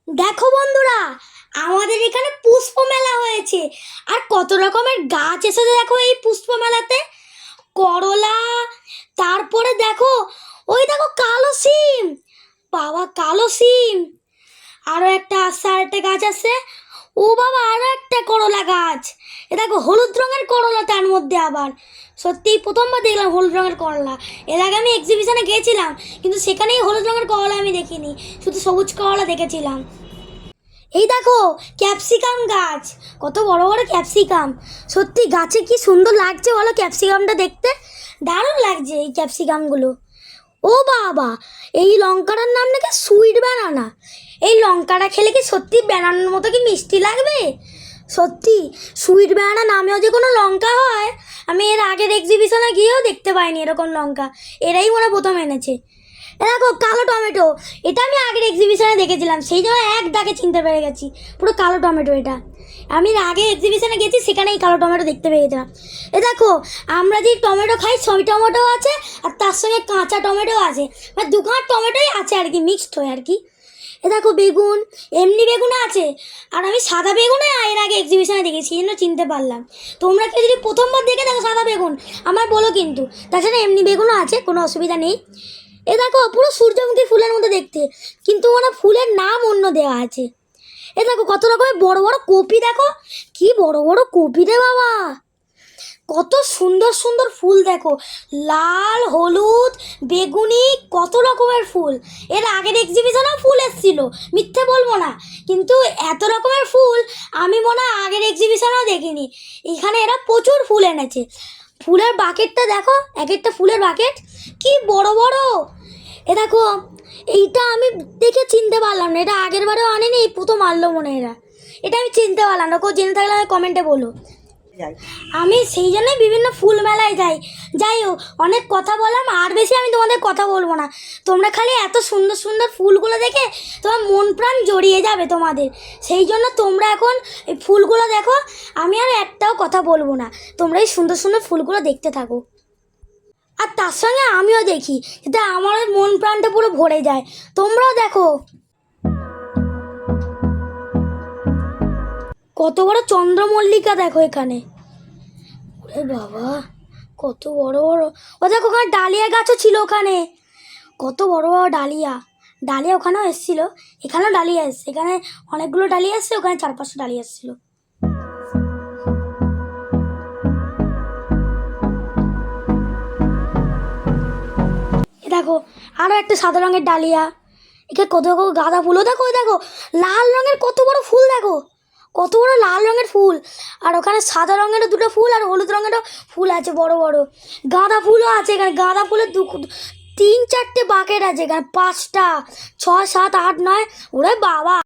দেখো বন্ধুরা, আমাদের এখানে পুষ্প মেলা হয়েছে। আর কত রকমের গাছ এসেছে দেখো এই পুষ্প মেলাতে। করলা, তারপরে দেখো, ওই দেখো কালো সিম, বাবা কালো সিম। আরও একটা আস্তে আরেকটা গাছ আছে। ও বাবা, আরও একটা করলা গাছ। এ দেখো হলুদ রঙের করলা, তার মধ্যে আবার সত্যিই প্রথমবার দেখলাম হলুদ রঙের করলা। এর আগে আমি এক্সিবিশনে গিয়েছিলাম, কিন্তু সেখানেই হলুদ রঙের করলা আমি দেখিনি, শুধু সবুজ করলা দেখেছিলাম। এই দেখো ক্যাপসিকাম গাছ, কত বড় বড় ক্যাপসিকাম। সত্যি গাছে কি সুন্দর লাগছে বলো, ক্যাপসিকামটা দেখতে দারুণ লাগছে এই ক্যাপসিকামগুলো। ও বাবা, এই লঙ্কাটার নাম নাকি সুইট ব্যানানা। এই লঙ্কাটা খেলে কি সত্যি ব্যানানার মতো কি মিষ্টি লাগবে? সত্যি সুইট ব্যানানা নামেও যে কোনো লঙ্কা হয়, আমি এর আগের এক্সিবিশনে গিয়েও দেখতে পাইনি এরকম লঙ্কা। এরাই মনে প্রথম এনেছে। দেখো কালো টমেটো, এটা আমি আগের এক্সিবিশনে দেখেছিলাম, সেই জন্য এক দাগে চিনতে পেরে গেছি পুরো কালো টমেটো এটা। আমি আগে এক্সিবিশনে গেছি, সেখানেই কালো টমেটো দেখতে পেয়েছিলাম। এ দেখো, আমরা যে টমেটো খাই সেই টমেটো আছে, আর তার সঙ্গে কাঁচা টমেটো আছে, মানে দুখানা টমেটোই আছে আর কি, মিক্সড হয়ে আর কি। এ দেখো বেগুন, এমনি বেগুনও আছে। আর আমি সাদা বেগুনে এর আগে এক্সিবিশনে দেখেছি, এই জন্য চিনতে পারলাম। তোমরা কেউ যদি প্রথমবার দেখে দেখো সাদা বেগুন, আমার বলো কিন্তু। তাছাড়া এমনি বেগুনও আছে, কোনো অসুবিধা নেই। এ দেখো পুরো সূর্যমুখী ফুলের মতো দেখতে, কিন্তু মানে ফুলের নাম অন্য দেওয়া আছে। এ দেখো কত রকমের বড় বড় কপি, দেখো কি বড় বড় কপি রে বাবা। কত সুন্দর সুন্দর ফুল দেখো, লাল, হলুদ, বেগুনি, কত রকমের ফুল। এর আগের এক্সিবিশনেও ফুল এসেছিল, মিথ্যে বলবো না, কিন্তু এত রকমের ফুল আমি মনে হয় আগের এক্সিবিশনেও দেখিনি। এখানে এরা প্রচুর ফুল এনেছে। ফুলের বাকেটটা দেখো, এক একটা ফুলের বাকেট কি বড় বড়। এ দেখো, এইটা আমি দেখে চিনতে পারলাম না, এটা আগের বারেও আনেনি, এই প্রথম আনলো মনে হয় এরা। এটা আমি চিনতে পারলাম না, কেউ জেনে থাকলে আমি কমেন্টে বলো। আমি সেই জন্যই বিভিন্ন ফুল মেলায় যাই। যাই হোক, অনেক কথা বললাম, আর বেশি আমি তোমাদের কথা বলবো না। তোমরা খালি এত সুন্দর সুন্দর ফুলগুলো দেখে তোমার মন প্রাণ জড়িয়ে যাবে তোমাদের। সেই জন্য তোমরা এখন এই ফুলগুলো দেখো, আমি আর একটাও কথা বলবো না। তোমরা এই সুন্দর সুন্দর ফুলগুলো দেখতে থাকো, আর তার সঙ্গে আমিও দেখি, যাতে আমার মন প্রাণটা পুরো ভরে যায়। তোমরাও দেখো। কত বড় চন্দ্রমল্লিকা দেখো এখানে, ওরে বাবা কত বড় বড়। ও দেখো ওখানে ডালিয়া গাছও ছিল ওখানে, কত বড় বড় ডালিয়া। ডালিয়া ওখানেও এসেছিল, এখানেও ডালিয়া এসছে, এখানে অনেকগুলো ডালিয়া এসছে, ওখানে 4-5টা ডালিয়া এসেছিল। এ দেখো আরও একটা সাদা রঙের ডালিয়া। এখানে কত রকম গাঁদা ফুলও দেখো, ওই দেখো লাল রঙের কত বড় ফুল, দেখো কত বড় লাল রঙের ফুল। আর ওখানে সাদা রঙেরও দুটো ফুল, আর হলুদ রঙেরও ফুল আছে বড় বড়। গাঁদা ফুলও আছে এখানে, গাঁদা ফুলের 3-4টে বাকেট আছে এখানে, 5টা, 6, 7, 8, 9। ওরে বাবা।